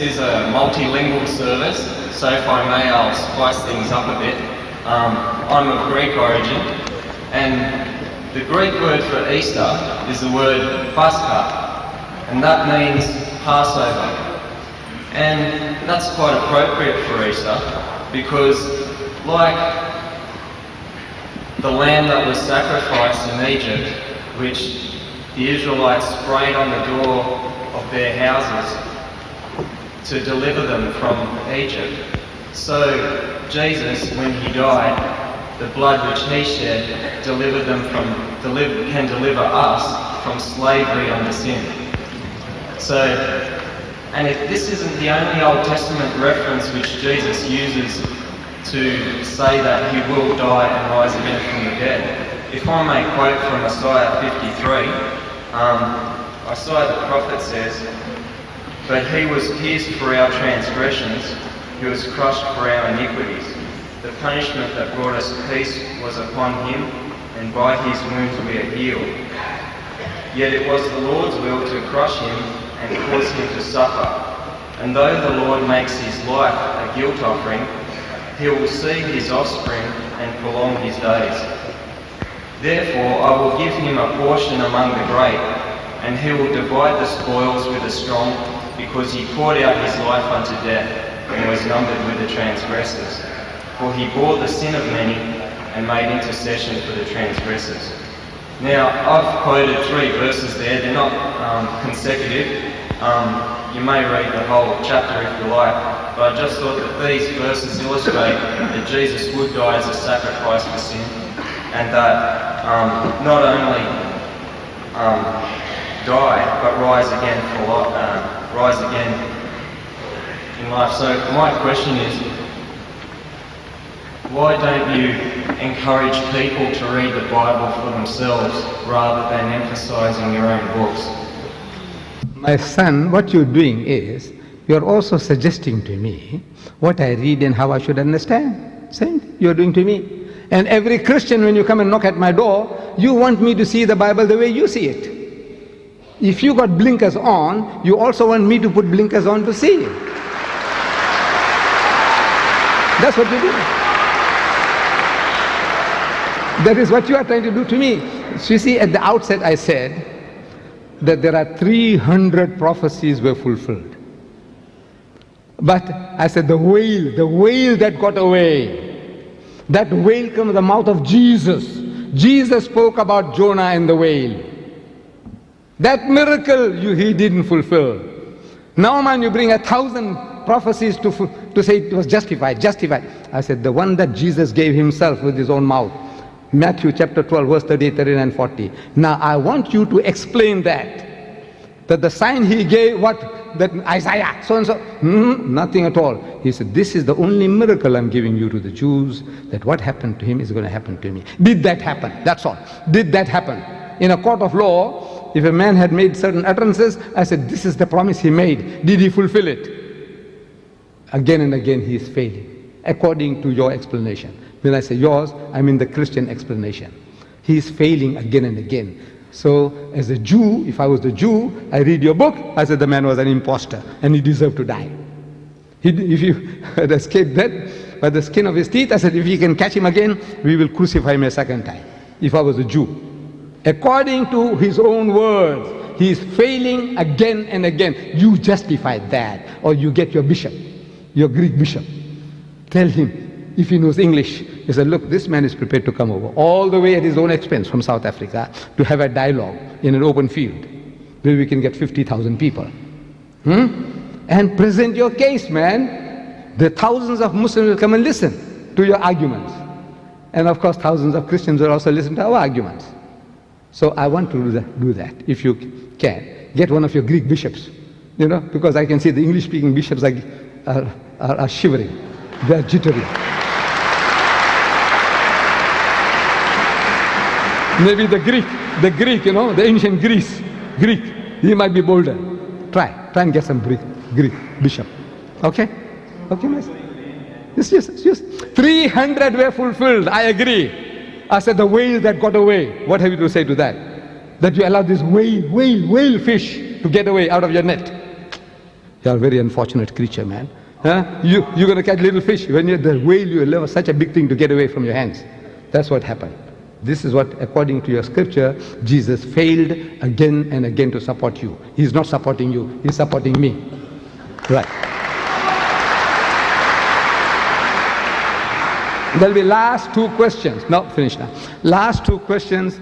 This is a multilingual service, so if I may, I'll spice things up a bit. I'm of Greek origin, and the Greek word for Easter is the word Pascha, and that means Passover. And that's quite appropriate for Easter, because like the lamb that was sacrificed in Egypt, which the Israelites sprayed on the door of their houses to deliver them from Egypt. So Jesus, when he died, the blood which he shed can deliver us from slavery under sin. So, and if this isn't the only Old Testament reference which Jesus uses to say that he will die and rise again from the dead, if I may quote from Isaiah 53, Isaiah the prophet says, "But he was pierced for our transgressions, he was crushed for our iniquities. The punishment that brought us peace was upon him, and by his wounds we are healed. Yet it was the Lord's will to crush him and cause him to suffer. And though the Lord makes his life a guilt offering, he will see his offspring and prolong his days. Therefore I will give him a portion among the great, and he will divide the spoils with the strong, because he poured out his life unto death, and was numbered with the transgressors. For he bore the sin of many, and made intercession for the transgressors." Now, I've quoted 3 verses there. They're not consecutive. You may read the whole chapter if you like, but I just thought that these verses illustrate that Jesus would die as a sacrifice for sin, and that not only die, but rise again in life. So my question is, why don't you encourage people to read the Bible for themselves rather than emphasizing your own books? My son, what you're doing is, you're also suggesting to me what I read and how I should understand. Same thing you're doing to me. And every Christian, when you come and knock at my door, you want me to see the Bible the way you see it. If you got blinkers on, you also want me to put blinkers on to see it. That's what you do. That is what you are trying to do to me. So you see, at the outset I said that there are 300 prophecies were fulfilled. But I said the whale that got away, that whale came from the mouth of Jesus. Jesus spoke about Jonah and the whale. That miracle he didn't fulfill. Now, man, you bring 1,000 prophecies to say it was justified. I said the one that Jesus gave himself with his own mouth. Matthew chapter 12, verse 38, 39 and 40. Now I want you to explain that the sign he gave, that Isaiah, so and so, nothing at all. He said, this is the only miracle I'm giving you to the Jews, that what happened to him is going to happen to me. Did that happen? That's all. Did that happen? In a court of law, if a man had made certain utterances, I said, this is the promise he made. Did he fulfill it? Again and again he is failing, according to your explanation. When I say yours, I mean the Christian explanation. He is failing again and again. So as a Jew, if I was the Jew, I read your book, I said the man was an imposter and he deserved to die. If you had escaped death by the skin of his teeth, I said if we can catch him again, we will crucify him a second time. If I was a Jew. According to his own words, he is failing again and again. You justify that, or you get your bishop, your Greek bishop. Tell him, if he knows English, he said, look, this man is prepared to come over all the way at his own expense from South Africa to have a dialogue in an open field where we can get 50,000 people. And present your case, man. The thousands of Muslims will come and listen to your arguments. And of course, thousands of Christians will also listen to our arguments. So I want to do that, if you can. Get one of your Greek bishops, because I can see the English-speaking bishops are shivering. They are jittery. Maybe the Greek, the ancient Greek, he might be bolder. Try and get some Greek bishop. Okay, my son? Yes. 300 were fulfilled, I agree. I said the whale that got away. What have you to say to that? That you allowed this whale fish to get away out of your net. You're a very unfortunate creature, man. Huh? You're going to catch little fish. When you're the whale, you will such a big thing to get away from your hands. That's what happened. This is what, according to your scripture, Jesus failed again and again to support you. He's not supporting you. He's supporting me. Right. There'll be last two questions. No, finish now. Last two questions.